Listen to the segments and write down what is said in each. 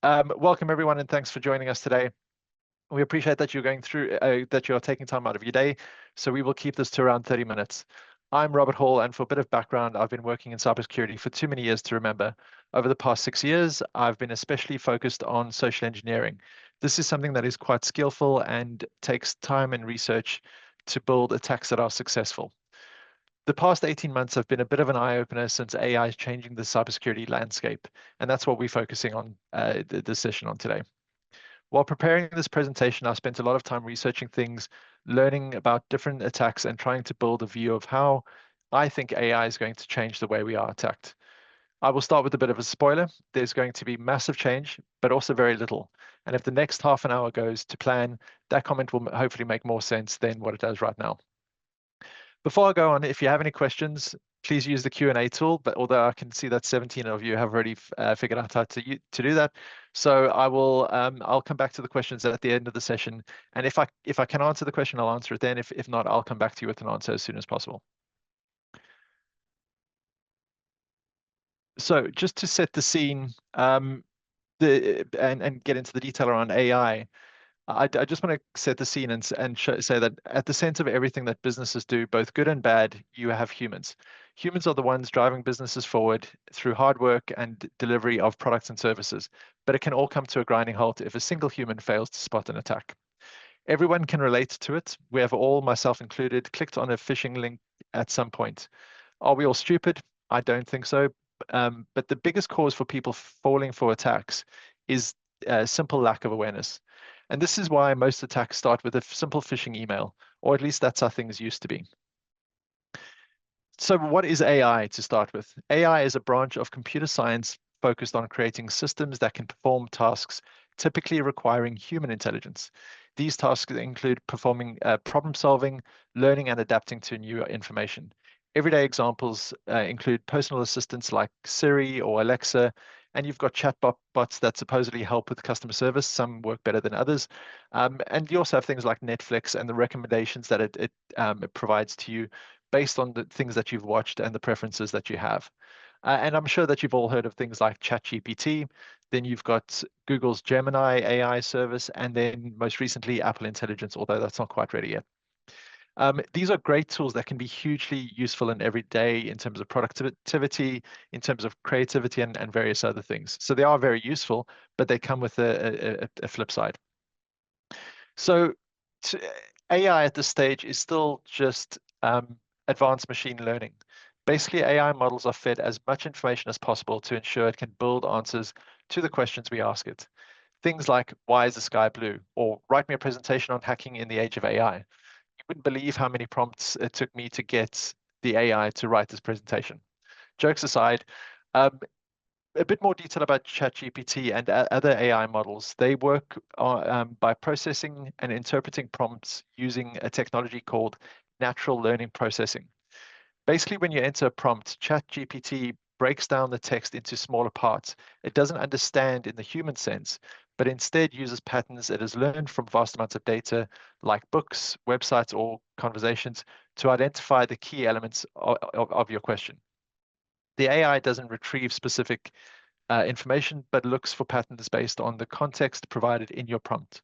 Welcome everyone, and thanks for joining us today. We appreciate that you're going through, that you're taking time out of your day. So we will keep this to around 30 minutes. I'm Robert Hall, and for a bit of background, I've been working in cybersecurity for too many years to remember. Over the past 6 years, I've been especially focused on social engineering. This is something that is quite skillful and takes time and research to build attacks that are successful. The past 18 months have been a bit of an eye-opener since AI is changing the cybersecurity landscape, and that's what we're focusing on the session on today. While preparing this presentation, I spent a lot of time researching things, learning about different attacks, and trying to build a view of how I think AI is going to change the way we are attacked. I will start with a bit of a spoiler. There's going to be massive change, but also very little. And if the next half an hour goes to plan, that comment will hopefully make more sense than what it does right now. Before I go on, if you have any questions, please use the Q&A tool. But although I can see that 17 of you have already figured out how to do that, so I'll come back to the questions at the end of the session. And if I can answer the question, I'll answer it then. If not, I'll come back to you with an answer as soon as possible. So just to set the scene, and get into the detail around AI. I just want to set the scene and say that at the center of everything that businesses do, both good and bad, you have humans. Humans are the ones driving businesses forward through hard work and delivery of products and services. But it can all come to a grinding halt if a single human fails to spot an attack. Everyone can relate to it. We have all, myself included, clicked on a phishing link at some point. Are we all stupid? I don't think so. But the biggest cause for people falling for attacks is a simple lack of awareness. And this is why most attacks start with a simple phishing email, or at least that's how things used to be. So what is AI to start with? AI is a branch of computer science focused on creating systems that can perform tasks typically requiring human intelligence. These tasks include performing problem solving, learning, and adapting to new information. Everyday examples include personal assistants like Siri or Alexa, and you've got chatbot bots that supposedly help with customer service. Some work better than others. And you also have things like Netflix and the recommendations that it provides to you based on the things that you've watched and the preferences that you have. And I'm sure that you've all heard of things like ChatGPT. Then you've got Google's Gemini AI service, and then most recently Apple Intelligence, although that's not quite ready yet. These are great tools that can be hugely useful in every day in terms of productivity, in terms of creativity, and various other things. So they are very useful, but they come with a flip side. So AI at this stage is still just advanced machine learning. Basically, AI models are fed as much information as possible to ensure it can build answers to the questions we ask it. Things like, why is the sky blue? Or write me a presentation on hacking in the age of AI. You wouldn't believe how many prompts it took me to get the AI to write this presentation. Jokes aside, a bit more detail about ChatGPT and other AI models. They work by processing and interpreting prompts using a technology called natural learning processing. Basically, when you enter a prompt, ChatGPT breaks down the text into smaller parts. It doesn't understand in the human sense, but instead uses patterns it has learned from vast amounts of data, like books, websites, or conversations, to identify the key elements of your question. The AI doesn't retrieve specific information, but looks for patterns based on the context provided in your prompt.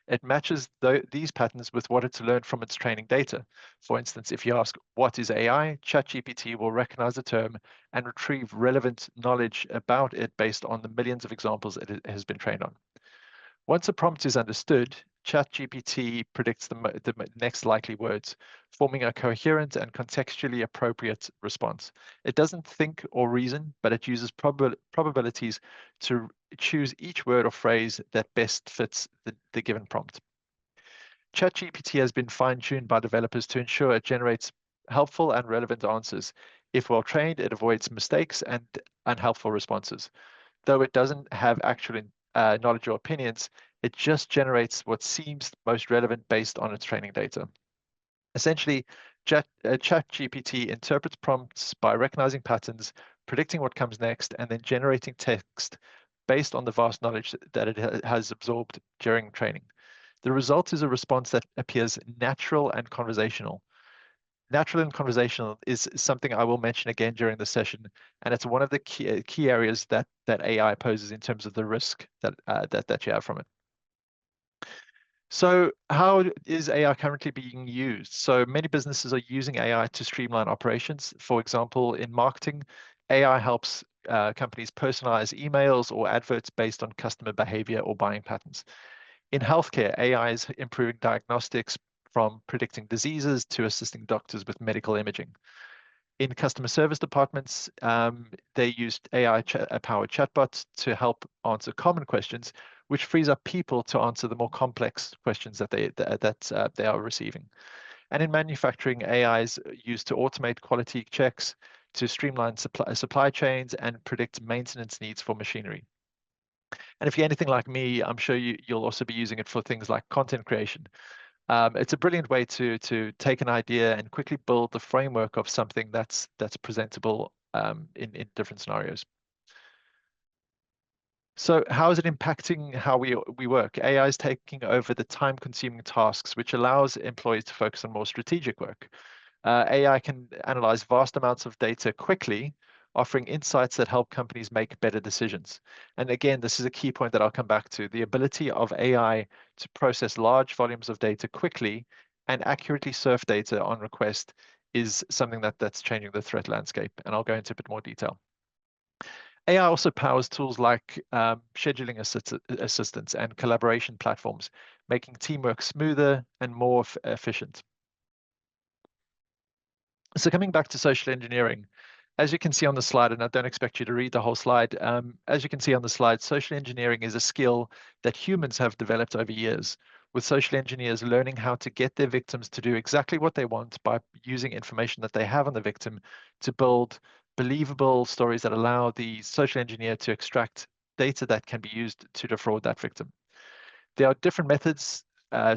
It matches these patterns with what it's learned from its training data. For instance, if you ask, what is AI? ChatGPT will recognize the term and retrieve relevant knowledge about it based on the millions of examples it has been trained on. Once a prompt is understood, ChatGPT predicts the next likely words, forming a coherent and contextually appropriate response. It doesn't think or reason, but it uses probabilities to choose each word or phrase that best fits the given prompt. ChatGPT has been fine-tuned by developers to ensure it generates helpful and relevant answers. If well trained, it avoids mistakes and unhelpful responses. Though it doesn't have actual knowledge or opinions, it just generates what seems most relevant based on its training data. Essentially, ChatGPT interprets prompts by recognizing patterns, predicting what comes next, and then generating text based on the vast knowledge that it has absorbed during training. The result is a response that appears natural and conversational. Natural and conversational is something I will mention again during the session, and it's one of the key areas that AI poses in terms of the risk that you have from it. So how is AI currently being used? So many businesses are using AI to streamline operations. For example, in marketing, AI helps companies personalize emails or adverts based on customer behavior or buying patterns. In healthcare, AI is improving diagnostics from predicting diseases to assisting doctors with medical imaging. In customer service departments, they used AI-powered chatbots to help answer common questions, which frees up people to answer the more complex questions that they are receiving. And in manufacturing, AI is used to automate quality checks, to streamline supply chains, and predict maintenance needs for machinery. And if you're anything like me, I'm sure you'll also be using it for things like content creation. It's a brilliant way to take an idea and quickly build the framework of something that's presentable in different scenarios. So how is it impacting how we work? AI is taking over the time-consuming tasks, which allows employees to focus on more strategic work. AI can analyze vast amounts of data quickly, offering insights that help companies make better decisions. And again, this is a key point that I'll come back to. The ability of AI to process large volumes of data quickly and accurately surf data on request is something that's changing the threat landscape. And I'll go into a bit more detail. AI also powers tools like scheduling assistants and collaboration platforms, making teamwork smoother and more efficient. So coming back to social engineering, as you can see on the slide, and I don't expect you to read the whole slide, as you can see on the slide, social engineering is a skill that humans have developed over years, with social engineers learning how to get their victims to do exactly what they want by using information that they have on the victim to build believable stories that allow the social engineer to extract data that can be used to defraud that victim. There are different methods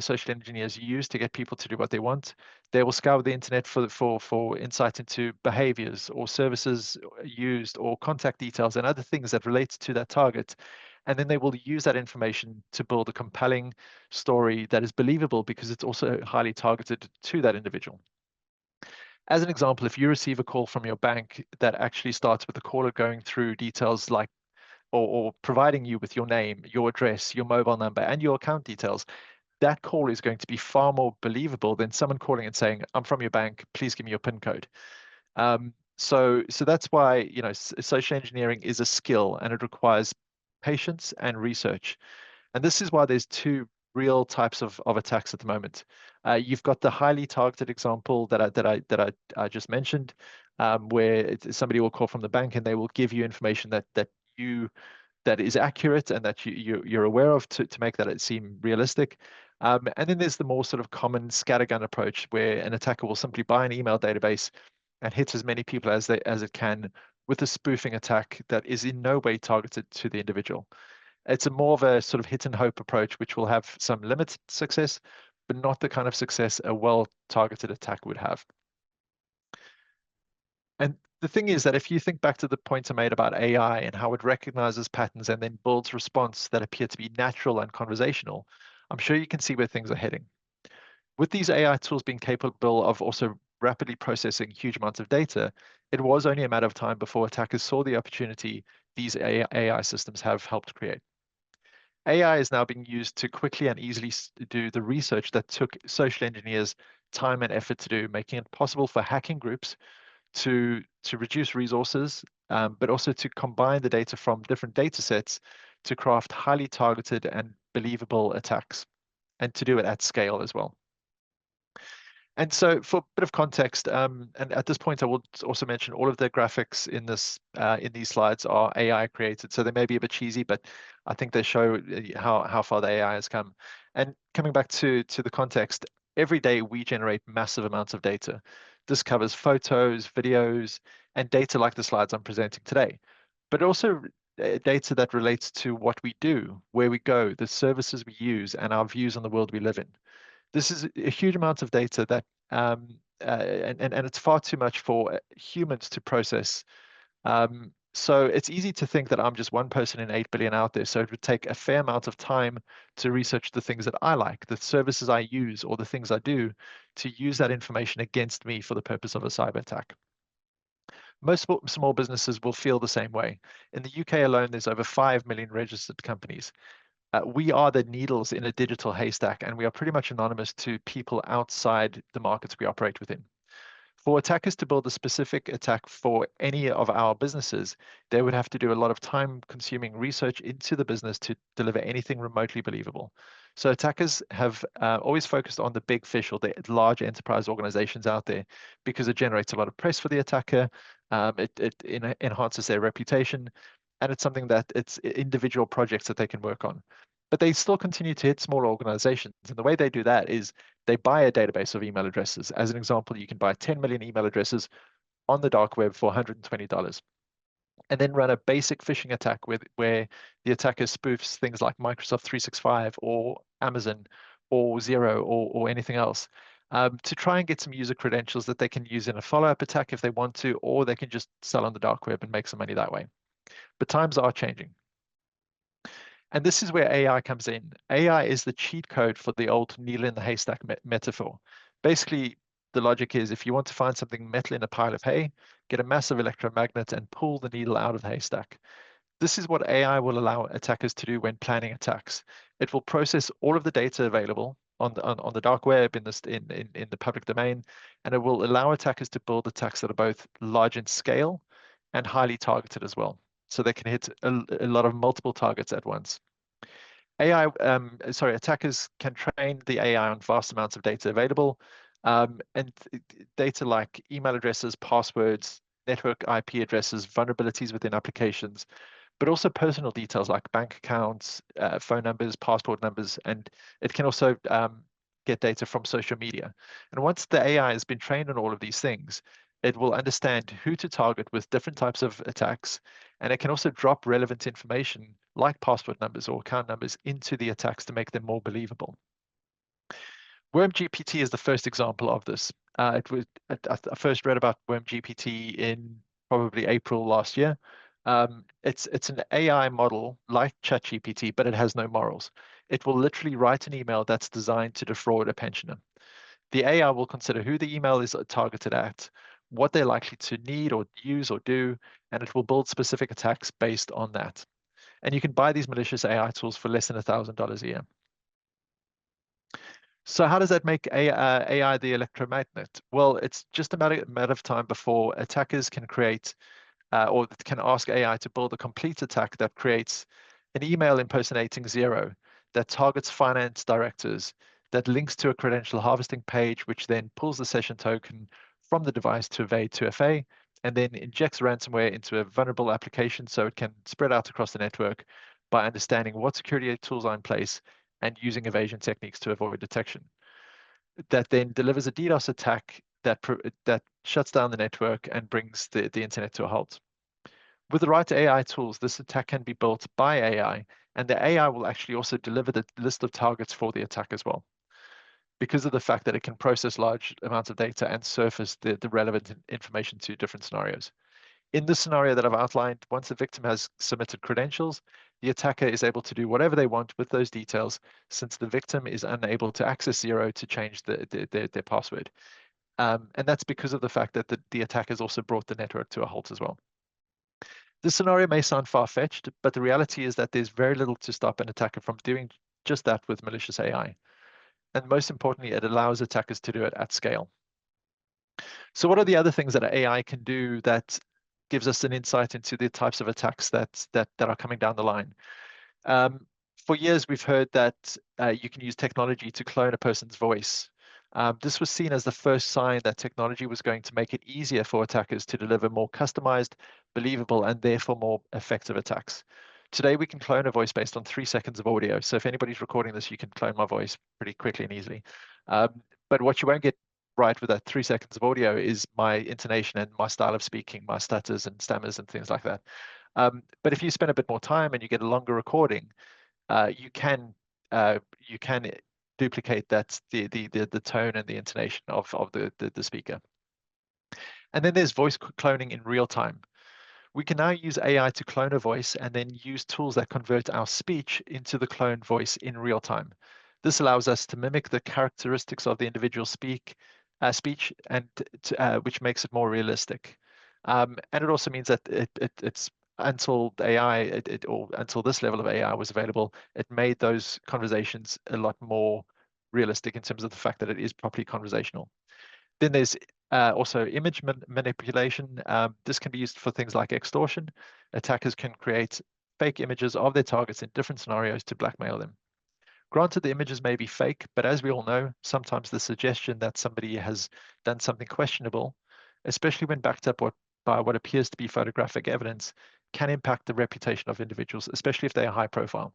social engineers use to get people to do what they want. They will scour the internet for insight into behaviors or services used or contact details and other things that relate to that target. And then they will use that information to build a compelling story that is believable because it's also highly targeted to that individual. As an example, if you receive a call from your bank that actually starts with the caller going through details like or providing you with your name, your address, your mobile number, and your account details, that call is going to be far more believable than someone calling and saying, "I'm from your bank, please give me your PIN code." So that's why, social engineering is a skill and it requires patience and research. And this is why there's two real types of attacks at the moment. You've got the highly targeted example that I just mentioned, where somebody will call from the bank and they will give you information that is accurate and that you're aware of to make that it seem realistic. And then there's the more sort of common scattergun approach where an attacker will simply buy an email database and hit as many people as it can with a spoofing attack that is in no way targeted to the individual. It's a more of a sort of hit and hope approach, which will have some limited success, but not the kind of success a well-targeted attack would have. And the thing is that if you think back to the point I made about AI and how it recognizes patterns and then builds response that appear to be natural and conversational, I'm sure you can see where things are heading. With these AI tools being capable of also rapidly processing huge amounts of data, it was only a matter of time before attackers saw the opportunity these AI systems have helped create. AI is now being used to quickly and easily do the research that took social engineers time and effort to do, making it possible for hacking groups to reduce resources, but also to combine the data from different data sets to craft highly targeted and believable attacks, and to do it at scale as well. And so, for a bit of context, and at this point, I will also mention all of the graphics in these slides are AI created, so they may be a bit cheesy, but I think they show how far the AI has come. And coming back to the context, every day we generate massive amounts of data. This covers photos, videos, and data like the slides I'm presenting today, but also data that relates to what we do, where we go, the services we use, and our views on the world we live in. This is a huge amount of data that, and it's far too much for humans to process. So it's easy to think that I'm just one person in 8 billion out there. So it would take a fair amount of time to research the things that I like, the services I use, or the things I do to use that information against me for the purpose of a cyber attack. Most small businesses will feel the same way. In the UK alone, there's over 5 million registered companies. We are the needles in a digital haystack, and we are pretty much anonymous to people outside the markets we operate within. For attackers to build a specific attack for any of our businesses, they would have to do a lot of time-consuming research into the business to deliver anything remotely believable. So attackers have always focused on the big fish or the large enterprise organizations out there because it generates a lot of press for the attacker. It enhances their reputation, and it's something that it's individual projects that they can work on. But they still continue to hit smaller organizations. And the way they do that is they buy a database of email addresses. As an example, you can buy 10 million email addresses on the dark web for $120 and then run a basic phishing attack where the attacker spoofs things like Microsoft 365 or Amazon or Zero or anything else to try and get some user credentials that they can use in a follow-up attack if they want to, or they can just sell on the dark web and make some money that way. But times are changing. And this is where AI comes in. AI is the cheat code for the old needle in the haystack metaphor. Basically, the logic is if you want to find something metal in a pile of hay, get a massive electromagnet and pull the needle out of the haystack. This is what AI will allow attackers to do when planning attacks. It will process all of the data available on the dark web in the public domain, and it will allow attackers to build attacks that are both large in scale and highly targeted as well. So they can hit a lot of multiple targets at once. Attackers can train the AI on vast amounts of data available, and data like email addresses, passwords, network IP addresses, vulnerabilities within applications, but also personal details like bank accounts, phone numbers, passport numbers, and it can also get data from social media. And once the AI has been trained on all of these things, it will understand who to target with different types of attacks, and it can also drop relevant information like passport numbers or account numbers into the attacks to make them more believable. WormGPT is the first example of this. I first read about WormGPT in probably April last year. It's an AI model like ChatGPT, but it has no morals. It will literally write an email that's designed to defraud a pensioner. The AI will consider who the email is targeted at, what they're likely to need or use or do, and it will build specific attacks based on that. And you can buy these malicious AI tools for less than $1,000 a year. So how does that make AI the electromagnet? Well, it's just a matter of time before attackers can create or can ask AI to build a complete attack that creates an email impersonating Zero, that targets finance directors, that links to a credential harvesting page, which then pulls the session token from the device to evade 2FA, and then injects ransomware into a vulnerable application so it can spread out across the network by understanding what security tools are in place and using evasion techniques to avoid detection. That then delivers a DDoS attack that shuts down the network and brings the internet to a halt. With the right AI tools, this attack can be built by AI, and the AI will actually also deliver the list of targets for the attack as well, because of the fact that it can process large amounts of data and surface the relevant information to different scenarios. In the scenario that I've outlined, once the victim has submitted credentials, the attacker is able to do whatever they want with those details, since the victim is unable to access Zero to change their password. And that's because of the fact that the attack has also brought the network to a halt as well. This scenario may sound far-fetched, but the reality is that there's very little to stop an attacker from doing just that with malicious AI. And most importantly, it allows attackers to do it at scale. So what are the other things that AI can do that gives us an insight into the types of attacks that are coming down the line? For years, we've heard that you can use technology to clone a person's voice. This was seen as the first sign that technology was going to make it easier for attackers to deliver more customized, believable, and therefore more effective attacks. Today, we can clone a voice based on 3 seconds of audio. So if anybody's recording this, you can clone my voice pretty quickly and easily. But what you won't get right with that 3 seconds of audio is my intonation and my style of speaking, my stutters and stammers and things like that. But if you spend a bit more time and you get a longer recording, you can duplicate that the tone and the intonation of the speaker. And then there's voice cloning in real time. We can now use AI to clone a voice and then use tools that convert our speech into the cloned voice in real time. This allows us to mimic the characteristics of the individual speech, and which makes it more realistic. And it also means that it's until AI or until this level of AI was available, it made those conversations a lot more realistic in terms of the fact that it is properly conversational. Then there's also image manipulation. This can be used for things like extortion. Attackers can create fake images of their targets in different scenarios to blackmail them. Granted, the images may be fake, but as we all know, sometimes the suggestion that somebody has done something questionable, especially when backed up by what appears to be photographic evidence, can impact the reputation of individuals, especially if they are high profile.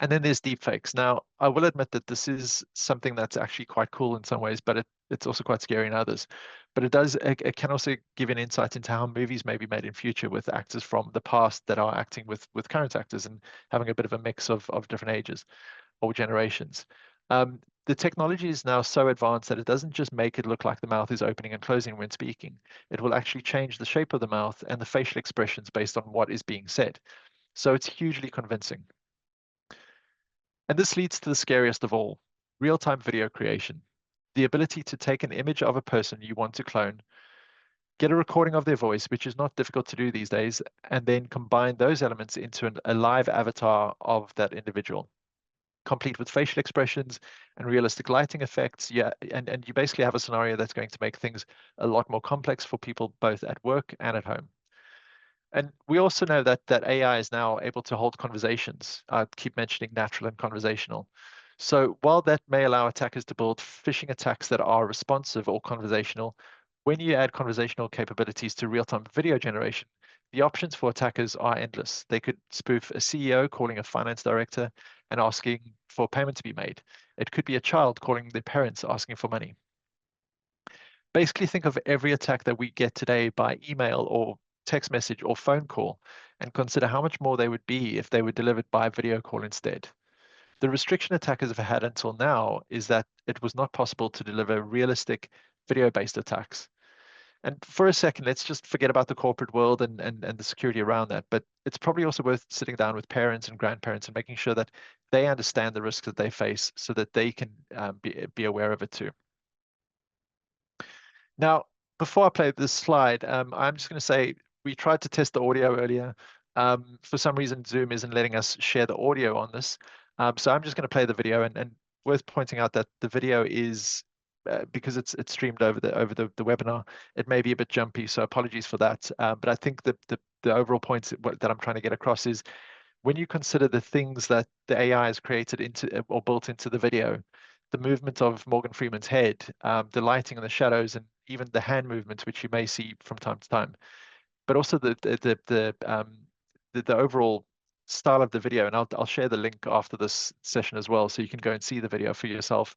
And then there's deepfakes. Now, I will admit that this is something that's actually quite cool in some ways, but it's also quite scary in others. But it can also give an insight into how movies may be made in future with actors from the past that are acting with current actors and having a bit of a mix of different ages or generations. The technology is now so advanced that it doesn't just make it look like the mouth is opening and closing when speaking. It will actually change the shape of the mouth and the facial expressions based on what is being said. So it's hugely convincing. And this leads to the scariest of all, real-time video creation. The ability to take an image of a person you want to clone, get a recording of their voice, which is not difficult to do these days, and then combine those elements into a live avatar of that individual, complete with facial expressions and realistic lighting effects. Yeah, and you basically have a scenario that's going to make things a lot more complex for people both at work and at home. And we also know that AI is now able to hold conversations. I keep mentioning natural and conversational. So while that may allow attackers to build phishing attacks that are responsive or conversational, when you add conversational capabilities to real-time video generation, the options for attackers are endless. They could spoof a CEO calling a finance director and asking for payment to be made. It could be a child calling their parents asking for money. Basically, think of every attack that we get today by email or text message or phone call and consider how much more they would be if they were delivered by video call instead. The restriction attackers have had until now is that it was not possible to deliver realistic video-based attacks. And for a second, let's just forget about the corporate world and the security around that. But it's probably also worth sitting down with parents and grandparents and making sure that they understand the risks that they face so that they can be aware of it too. Now, before I play this slide, I'm just going to say we tried to test the audio earlier. For some reason, Zoom isn't letting us share the audio on this. So I'm just going to play the video, and worth pointing out that the video is because it's streamed over the webinar, it may be a bit jumpy, so apologies for that. But I think the overall point that I'm trying to get across is when you consider the things that the AI has created into or built into the video, the movement of Morgan Freeman's head, the lighting and the shadows, and even the hand movement, which you may see from time to time, but also the overall style of the video. And I'll share the link after this session as well, so you can go and see the video for yourself.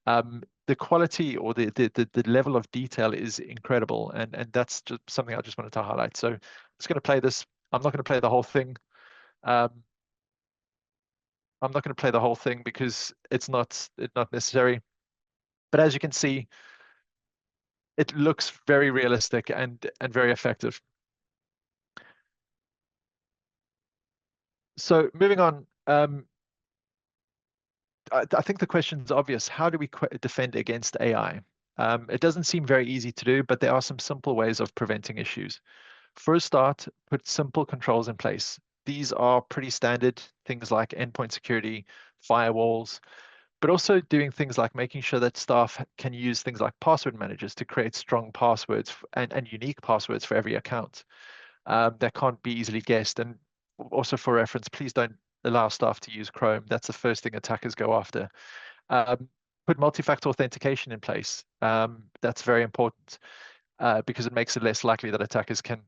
The quality or the level of detail is incredible, and that's just something I just wanted to highlight. So I'm just going to play this. I'm not going to play the whole thing. I'm not going to play the whole thing because it's not necessary. But as you can see, it looks very realistic and very effective. So moving on, I think the question is obvious. How do we defend against AI? It doesn't seem very easy to do, but there are some simple ways of preventing issues. For a start, put simple controls in place. These are pretty standard things like endpoint security, firewalls, but also doing things like making sure that staff can use things like password managers to create strong passwords and unique passwords for every account that can't be easily guessed. And also for reference, please don't allow staff to use Chrome. That's the first thing attackers go after. Put multi-factor authentication in place. That's very important because it makes it less likely that attackers can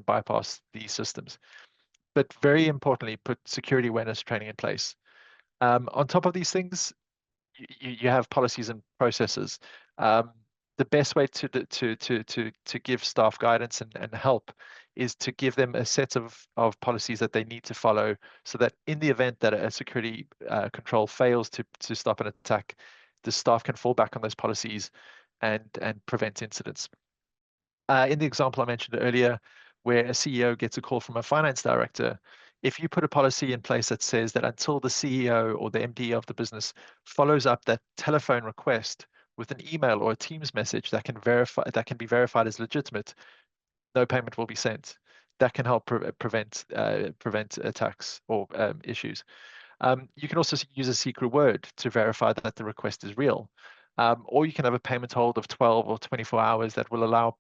bypass these systems. But very importantly, put security awareness training in place. On top of these things, you have policies and processes. The best way to give staff guidance and help is to give them a set of policies that they need to follow, so that in the event that a security control fails to stop an attack, the staff can fall back on those policies and prevent incidents. In the example I mentioned earlier, where a CEO gets a call from a finance director. If you put a policy in place that says that until the CEO or the MD of the business follows up that telephone request with an email or a Teams message that can be verified as legitimate, no payment will be sent. That can help prevent attacks or issues. You can also use a secret word to verify that the request is real. Or you can have a payment hold of 12 or 24 hours that will allow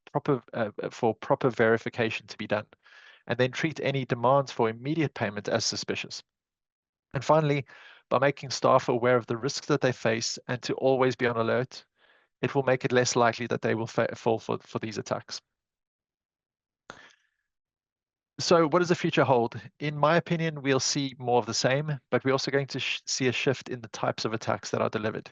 for proper verification to be done, and then treat any demands for immediate payment as suspicious. And finally, by making staff aware of the risks that they face and to always be on alert, it will make it less likely that they will fall for these attacks. So what does the future hold? In my opinion, we'll see more of the same, but we're also going to see a shift in the types of attacks that are delivered.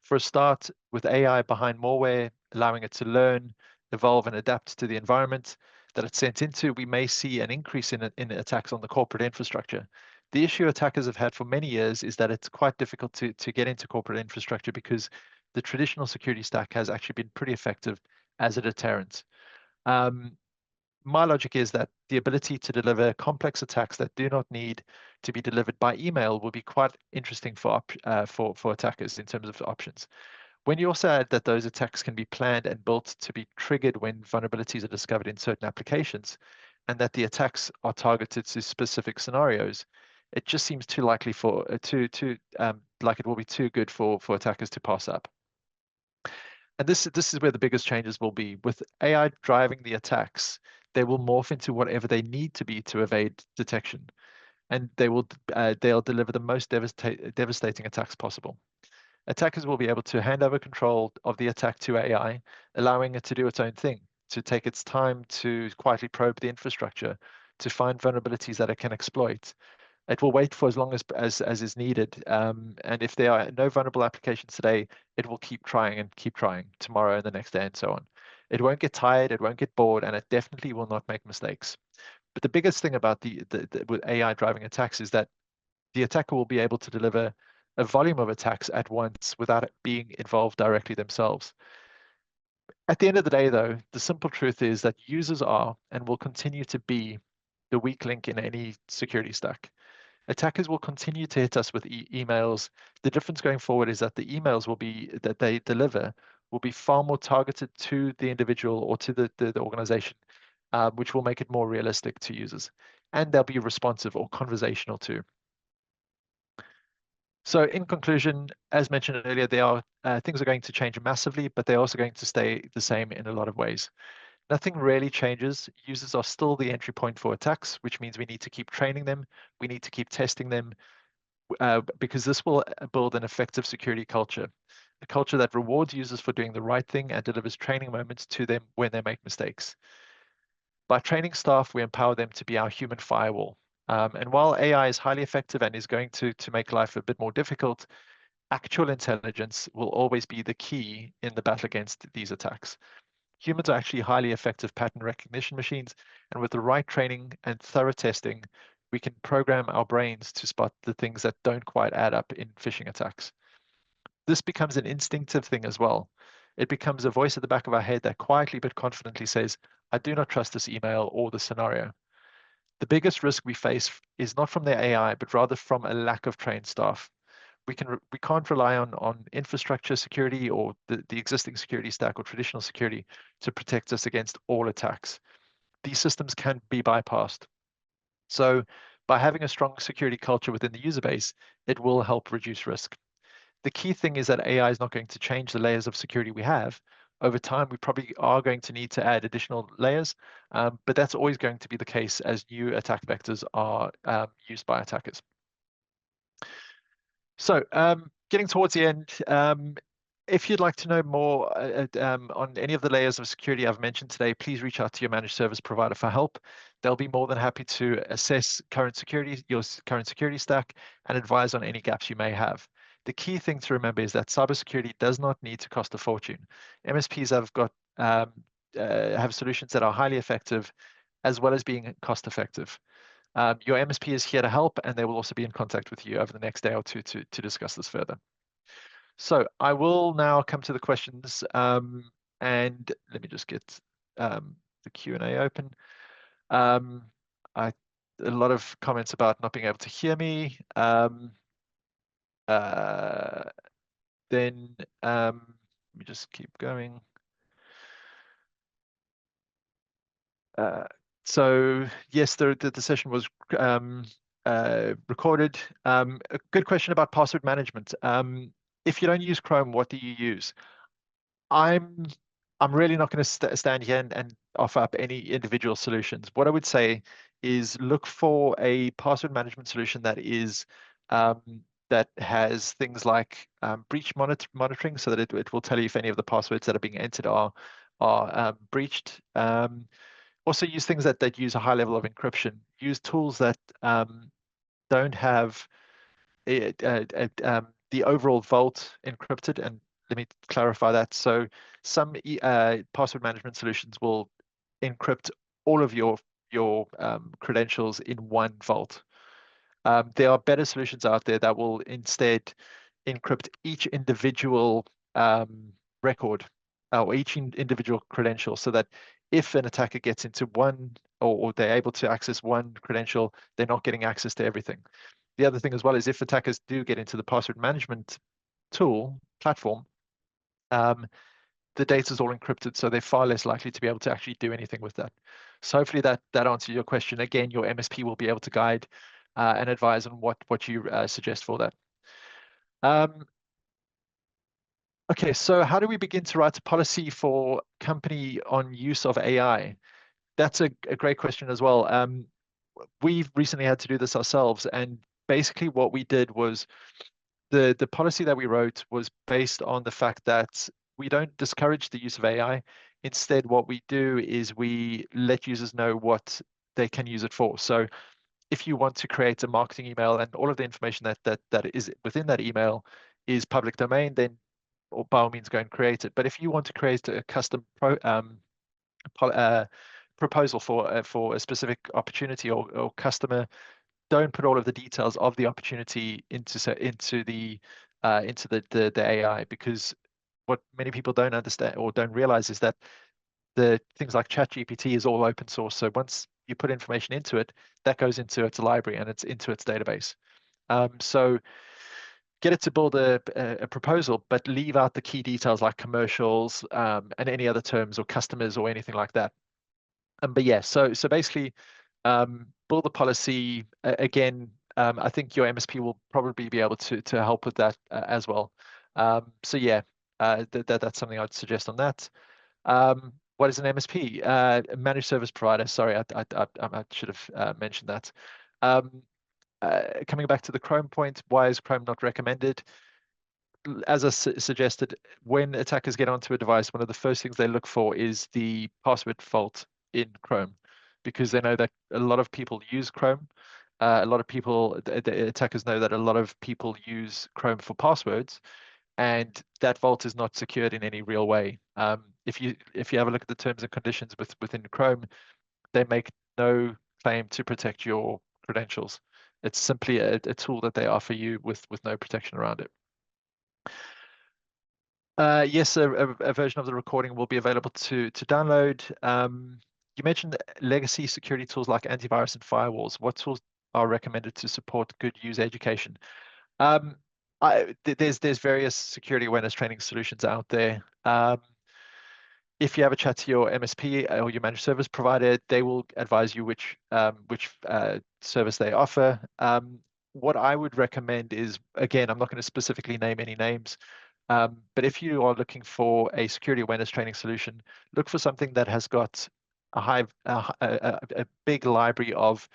For a start, with AI behind malware, allowing it to learn, evolve, and adapt to the environment that it's sent into, we may see an increase in attacks on the corporate infrastructure. The issue attackers have had for many years is that it's quite difficult to get into corporate infrastructure because the traditional security stack has actually been pretty effective as a deterrent. My logic is that the ability to deliver complex attacks that do not need to be delivered by email will be quite interesting for attackers in terms of options. When you also add that those attacks can be planned and built to be triggered when vulnerabilities are discovered in certain applications, and that the attacks are targeted to specific scenarios, it just seems too likely like it will be too good for attackers to pass up. And this is where the biggest changes will be. With AI driving the attacks, they will morph into whatever they need to be to evade detection, and they'll deliver the most devastating attacks possible. Attackers will be able to hand over control of the attack to AI, allowing it to do its own thing, to take its time to quietly probe the infrastructure, to find vulnerabilities that it can exploit. It will wait for as long as is needed. And if there are no vulnerable applications today, it will keep trying and keep trying tomorrow and the next day and so on. It won't get tired, it won't get bored, and it definitely will not make mistakes. But the biggest thing about with AI driving attacks is that the attacker will be able to deliver a volume of attacks at once without it being involved directly themselves. At the end of the day, though, the simple truth is that users are and will continue to be the weak link in any security stack. Attackers will continue to hit us with emails. The difference going forward is that the emails that they deliver will be far more targeted to the individual or to the organization, which will make it more realistic to users. And they'll be responsive or conversational too. So in conclusion, as mentioned earlier, things are going to change massively, but they're also going to stay the same in a lot of ways. Nothing really changes. Users are still the entry point for attacks, which means we need to keep training them. We need to keep testing them because this will build an effective security culture, a culture that rewards users for doing the right thing and delivers training moments to them when they make mistakes. By training staff, we empower them to be our human firewall. And while AI is highly effective and is going to make life a bit more difficult, actual intelligence will always be the key in the battle against these attacks. Humans are actually highly effective pattern recognition machines, and with the right training and thorough testing, we can program our brains to spot the things that don't quite add up in phishing attacks. This becomes an instinctive thing as well. It becomes a voice at the back of our head that quietly but confidently says, I do not trust this email or this scenario. The biggest risk we face is not from the AI, but rather from a lack of trained staff. We can't rely on infrastructure security or the existing security stack or traditional security to protect us against all attacks. These systems can be bypassed. So by having a strong security culture within the user base, it will help reduce risk. The key thing is that AI is not going to change the layers of security we have. Over time, we probably are going to need to add additional layers, but that's always going to be the case as new attack vectors are used by attackers. So getting towards the end, if you'd like to know more on any of the layers of security I've mentioned today, please reach out to your managed service provider for help. They'll be more than happy to assess your current security stack and advise on any gaps you may have. The key thing to remember is that cybersecurity does not need to cost a fortune. MSPs have solutions that are highly effective as well as being cost effective. Your MSP is here to help, and they will also be in contact with you over the next day or two to discuss this further. So I will now come to the questions, and let me just get the Q&A open. Um, I a lot of comments about not being able to hear me. Uh, then let me just keep going. Uh, so yes, the session was recorded. A good question about password management. If you don't use Chrome, what do you use? I'm I'm really not going to stand here and offer up any individual solutions. What I would say is look for a password management solution um, that has things like monitoring, so that it will tell you if any of the passwords that are being entered are breached. Also, use things that use a high level of encryption. Use tools that don't have the overall vault encrypted. And let me clarify that. So some password management solutions will encrypt all of your credentials in one vault. There are better solutions out there that will instead encrypt each individual record or each individual credential, so that if an attacker gets into one, or they're able to access one credential, they're not getting access to everything. The other thing as well is if attackers do get into the password management tool platform, um, the data is all encrypted, so they're far less likely to be able to actually do anything with that. So hopefully that answers your question. Again, your MSP will be able to guide and advise on what you suggest for that. Okay, so how do we begin to write a policy for company on use of AI? That's a great question as well. We've recently had to do this ourselves, and basically what we did was the policy that we wrote was based on the fact that we don't discourage the use of AI. Instead, what we do is we let users know what they can use it for. So if you want to create a marketing email and all of the information that is within that email is public domain, then or by all means go and create it. But if you want to create a custom proposal for a specific opportunity or customer, don't put all of the details of the opportunity into the AI, because what many people don't understand or don't realize is that the things like ChatGPT is all open source. So once you put information into it, that goes into its library and it's into its database. So get it to build a proposal, but leave out the key details like commercials and any other terms or customers or anything like that. But yeah, so basically, build the policy. Again, I think your MSP will probably be able to help with that as well. So yeah, that's something I'd suggest on that. What is an MSP? A managed service provider. Sorry, I should have mentioned that. Um, Coming back to the Chrome point, why is Chrome not recommended? As I suggested, when attackers get onto a device, one of the first things they look for is the password fault in Chrome, because they know that a lot of people use Chrome. A lot of people, the attackers know that a lot of people use Chrome for passwords, and that vault is not secured in any real way. If you have a look at the terms and conditions within Chrome, they make no claim to protect your credentials. It's simply a tool that they offer you with no protection around it. Yes, a version of the recording will be available to download. You mentioned legacy security tools like antivirus and firewalls. What tools are recommended to support good user education? Um, there's various security awareness training solutions out there. If you have a chat to your MSP or your managed service provider, they will advise you which service they offer. What I would recommend is, again, I'm not going to specifically name any names, but if you are looking for a security awareness training solution, look for something that has got a big library of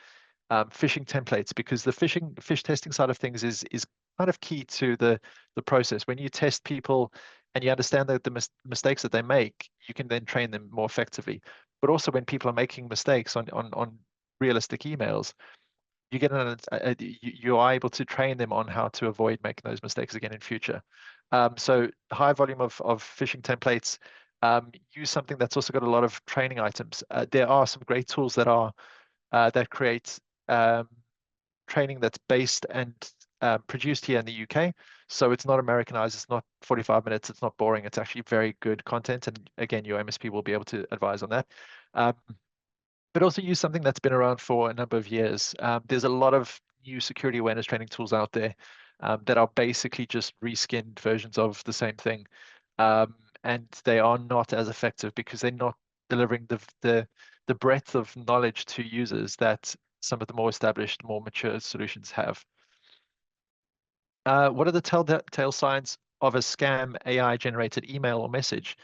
phishing templates, because the fish testing side of things is kind of key to the process. When you test people and you understand the mistakes that they make, you can then train them more effectively. But also when people are making mistakes on realistic emails, you get you are able to train them on how to avoid making those mistakes again in future. So high volume of phishing templates. Use something that's also got a lot of training items. There are some great tools that create um, training that's based and produced here in the UK. So it's not Americanized, it's not 45 minutes, it's not boring, it's actually very good content. And again, your MSP will be able to advise on that. Um, but also use something that's been around for a number of years. There's a lot of new security awareness training tools out there that are basically just reskinned versions of the same thing. Um, and they are not as effective because they're not delivering the breadth of knowledge to users that some of the more established, more mature solutions have. What are the telltale signs of a scam AI generated email or message?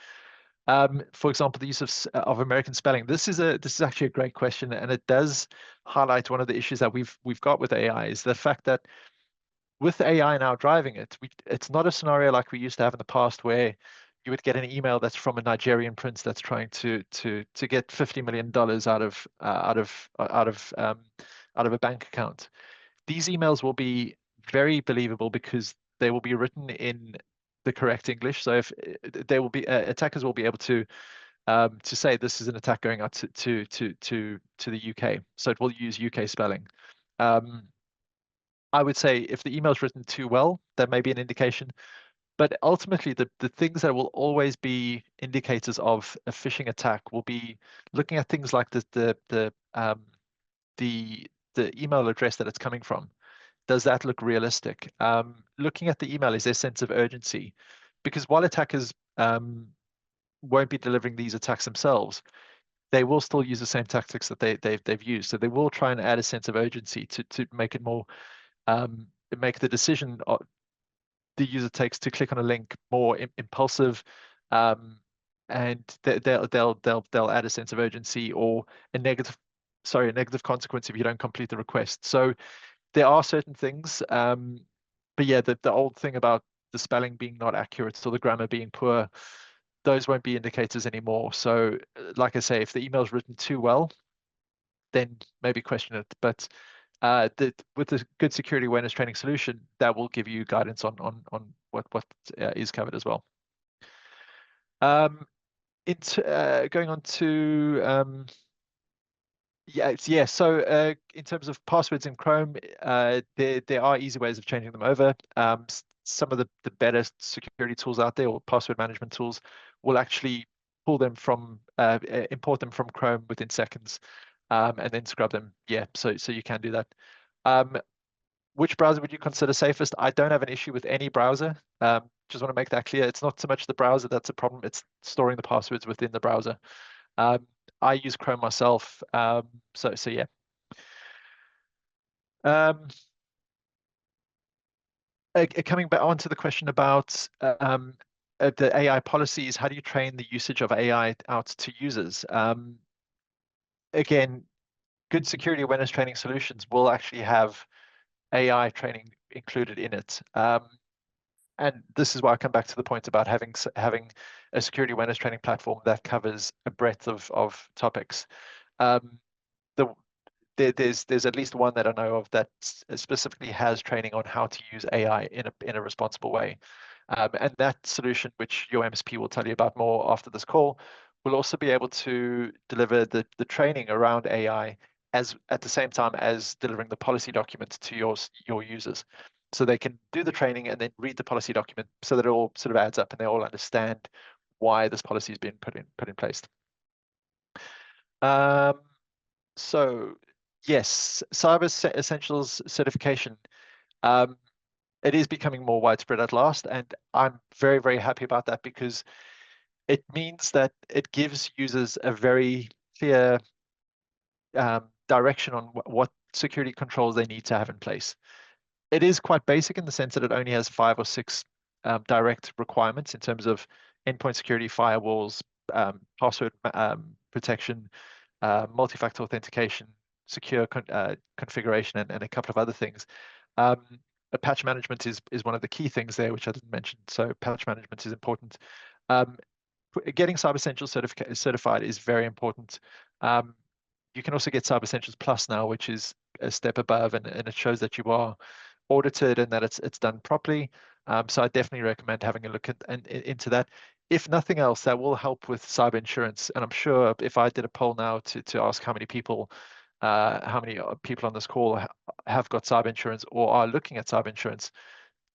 For example, the use of American spelling. This is actually a great question, and it does highlight one of the issues that we've got with AI is the fact that with AI now driving it, it's not a scenario like we used to have in the past where you would get an email that's from a Nigerian prince that's trying to get $50 million out of a bank account. These emails will be very believable because they will be written in the correct English. So if they will be attackers will be able to say this is an attack going out to the UK. So it will use UK spelling. Um, I would say if the email is written too well, that may be an indication. But ultimately, the things that will always be indicators of a phishing attack will be looking at things like the the email address that it's coming from. Does that look realistic? Looking at the email, is there a sense of urgency? Because while attackers won't be delivering these attacks themselves, they will still use the same tactics that they've used. So they will try and add a sense of urgency to make it more make the decision the user takes to click on a link more impulsive, um, and they'll add a sense of urgency or a negative consequence if you don't complete the request. So there are certain things, but yeah, the old thing about the spelling being not accurate or the grammar being poor, those won't be indicators anymore. So, like I say, if the email is written too well, then maybe question it. But with the good security awareness training solution, that will give you guidance on what is covered as well. Going on to yeah. So in terms of passwords in Chrome, there are easy ways of changing them over. Some of the better security tools out there or password management tools will actually pull them from import them from Chrome within seconds, and then scrub them. Yeah, so you can do that. Which browser would you consider safest? I don't have an issue with any browser. Just want to make that clear. It's not so much the browser that's a problem, it's storing the passwords within the browser. I use Chrome myself. So yeah. Um, Coming back onto the question about the AI policies, how do you train the usage of AI out to users? Again, good security awareness training solutions will actually have AI training included in it. And this is why I come back to the point about having a security awareness training platform that covers a breadth of topics. Um, the there's at least one that I know of that specifically has training on how to use AI in a responsible way. And that solution, which your MSP will tell you about more after this call, will also be able to deliver the training around AI as at the same time as delivering the policy document to your users. So they can do the training and then read the policy document so that it all sort of adds up and they all understand why this policy has been put in place. Um, so yes, Cyber Essentials certification. Um, it is becoming more widespread at last, and I'm very, very happy about that because it means that it gives users a very clear direction on what security controls they need to have in place. It is quite basic in the sense that it only has 5 or 6 direct requirements in terms of endpoint security, firewalls, password protection, multi-factor authentication, secure configuration, and a couple of other things. Patch management is one of the key things there, which I didn't mention. So patch management is important. Um, Getting Cyber Essentials certified is very important. You can also get Cyber Essentials Plus now, which is a step above, and it shows that you are audited and that it's done properly. So I definitely recommend having a look into that. If nothing else, that will help with cyber insurance. And I'm sure if I did a poll now to ask how many people on this call have got cyber insurance or are looking at cyber insurance,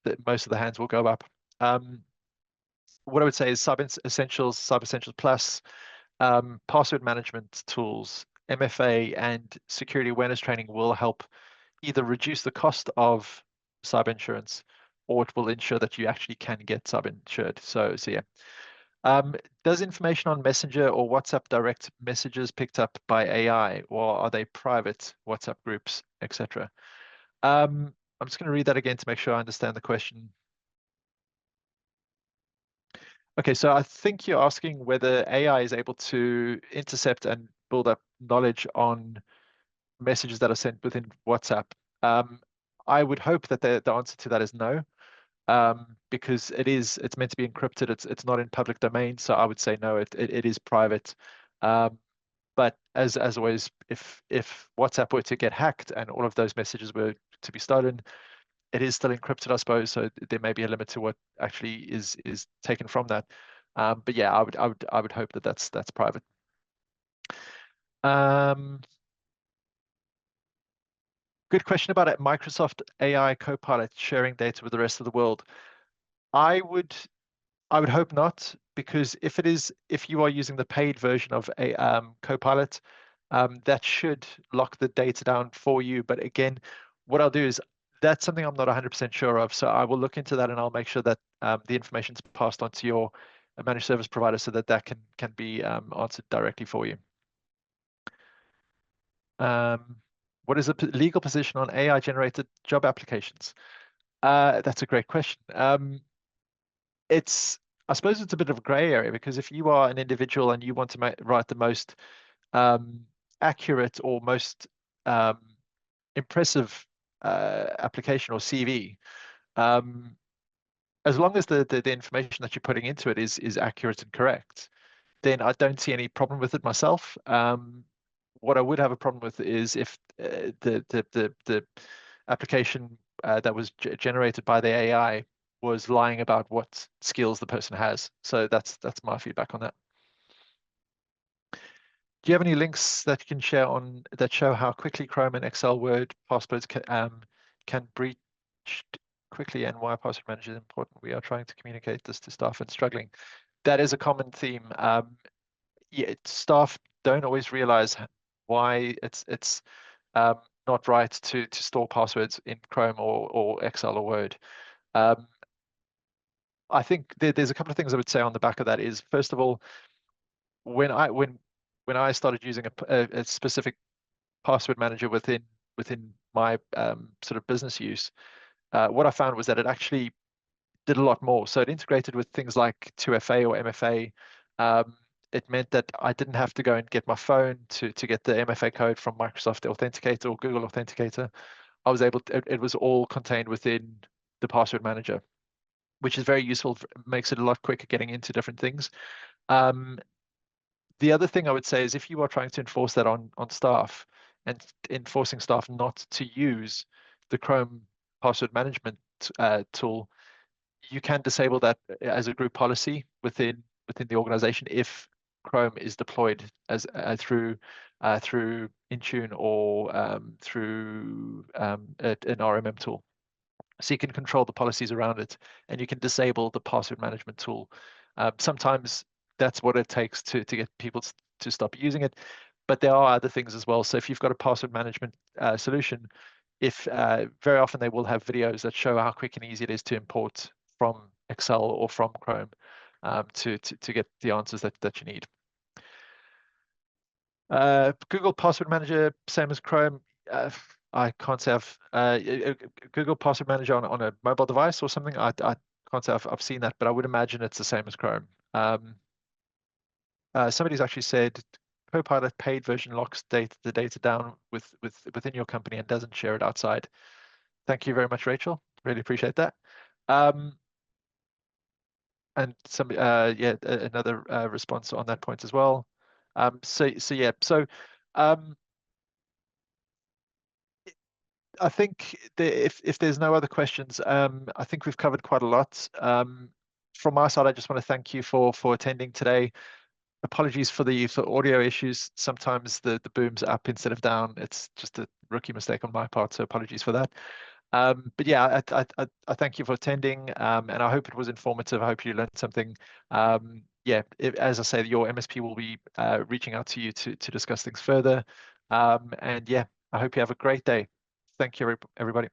that most of the hands will go up. What I would say is Cyber Essentials Plus, password management tools, MFA and security awareness training will help either reduce the cost of cyber insurance, or it will ensure that you actually can get cyber insured. So yeah. Does information on Messenger or WhatsApp direct messages picked up by AI, or are they private WhatsApp groups, etc.? I'm just going to read that again to make sure I understand the question. Okay, so I think you're asking whether AI is able to intercept and build up knowledge on messages that are sent within WhatsApp. I would hope that the answer to that is no, because it's meant to be encrypted. It's not in public domain, so I would say no. It is private. But as always, if WhatsApp were to get hacked and all of those messages were to be stolen, it is still encrypted, I suppose. So there may be a limit to what actually is taken from that. But yeah, I would hope that that's private. Good question about it. Microsoft AI Copilot sharing data with the rest of the world. I would hope not, because if you are using the paid version of a Copilot, that should lock the data down for you. But again, what I'll do is that's something I'm not 100% sure of. So I will look into that and I'll make sure that the information is passed on to your managed service provider so that can be answered directly for you. What is the legal position on AI generated job applications? That's a great question. I suppose it's a bit of a gray area, because if you are an individual and you want to write the most accurate or most impressive application or CV, as long as the information that you're putting into it is accurate and correct, then I don't see any problem with it myself. What I would have a problem with is if the application that was generated by the AI was lying about what skills the person has. So that's my feedback on that. Do you have any links that you can share on that show how quickly Chrome and Excel Word passwords can breach quickly, and why password manager is important? We are trying to communicate this to staff and struggling. That is a common theme. Yeah, staff don't always realize why it's not right to store passwords in Chrome or Excel or Word. I think there's a couple of things I would say on the back of that. Is first of all, when I started using a specific password manager within my sort of business use, what I found was that it actually did a lot more. So it integrated with things like 2FA or MFA. It meant that I didn't have to go and get my phone to get the MFA code from Microsoft Authenticator or Google Authenticator. I was able to, it was all contained within the password manager, which is very useful. Makes it a lot quicker getting into different things. The other thing I would say is if you are trying to enforce that on staff and enforcing staff not to use the Chrome password management tool, you can disable that as a group policy within the organization if Chrome is deployed as through Intune or through an RMM tool. So you can control the policies around it, and you can disable the password management tool. Sometimes that's what it takes to get people to stop using it, but there are other things as well. So if you've got a password management solution, if very often they will have videos that show how quick and easy it is to import from Excel or from Chrome to get the answers that you need. Google Password Manager, same as Chrome. I can't say I've Google Password Manager on a mobile device or something. I can't say I've seen that, but I would imagine it's the same as Chrome. Somebody's actually said Copilot paid version locks the data down within your company and doesn't share it outside. Thank you very much, Rachel. Really appreciate that. And some yeah, another response on that point as well. So yeah, so I think if there's no other questions, I think we've covered quite a lot. From my side, I just want to thank you for attending today. Apologies for the audio issues. Sometimes the boom's up instead of down. It's just a rookie mistake on my part, so apologies for that. But yeah, I thank you for attending, and I hope it was informative. I hope you learned something. yeah, as I say, your MSP will be reaching out to you to discuss things further. And yeah, I hope you have a great day. Thank you, everybody.